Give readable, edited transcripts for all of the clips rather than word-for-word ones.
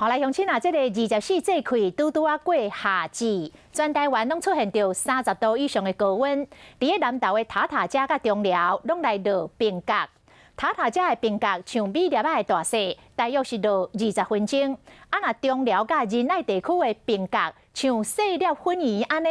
好来，乡亲啊，这个24节气拄啊过夏至，全台湾拢出现着30度以上的高温。伫个南投的塔塔遮甲中寮，拢来落冰角。塔塔遮的冰角像米粒仔的大小，大约是落20分钟。啊，若中寮甲仁爱地区的冰角，像细粒粉圆安尼，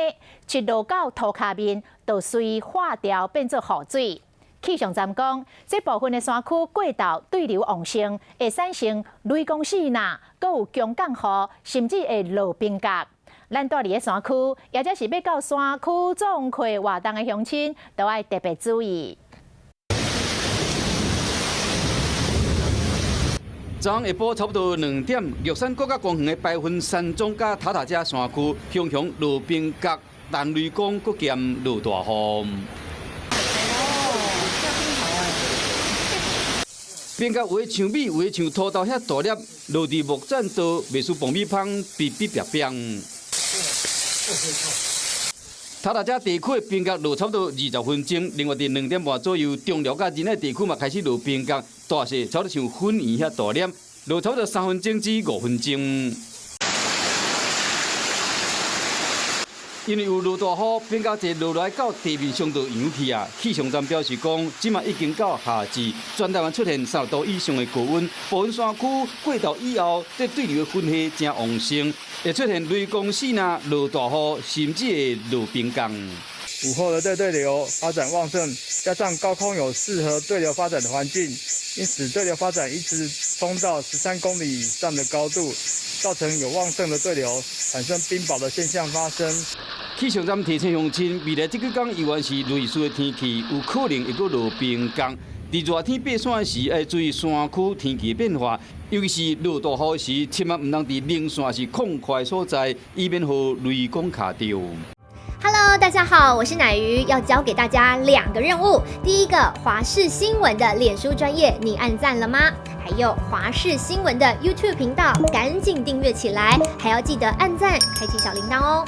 一落到涂骹面，就随化掉变做雨水。气象站讲，这部分的山区过道对流旺盛，会产生雷公四呐，阁有强降雨，甚至会落冰角。咱住伫个山区，也则是要到山区种课活动的乡亲，都要特别注意。昨下晡差不多2点，玉山国家公园的白云山庄甲塔塔遮山区，熊熊落冰角，但雷公阁兼落大雨。冰角有的像米，有的像土豆遐大粒，落伫木栈道，袂输爆米香，哔哔哔哔。塔塔遮地区的冰角落差不多20分钟，另外伫2点半左右，中寮甲仁爱地区嘛开始落冰角，大小差不多像粉圆遐大粒，落差不多3分钟至5分钟。因为有落大雨，冰角一落来到地面上就扬起啊。气象站表示讲，即马已经到夏至，全台湾出现30度以上的高温，部分山区过道以后，这对流的分气真旺盛，会出现雷公四呐、落大雨，甚至会落冰角。午后的对流发展旺盛，加上高空有适合对流发展的环境，因此对流发展一直冲到13公里以上的高度，造成有旺盛的对流产生冰雹的现象发生。气象站提醒乡亲，未来这几天依然是类似的天气，有可能会阁落冰角。伫热天爬山时，要注意山区天气变化，尤其是落大雨时，千万唔通伫零线是空旷所在，以免互雷公卡到。Hello， 大家好，我是乃瑜，要教给大家2个任务。第一个，华视新闻的脸书专页，你按赞了吗？还有华视新闻的 YouTube 频道，赶紧订阅起来，还要记得按赞，开启小铃铛哦。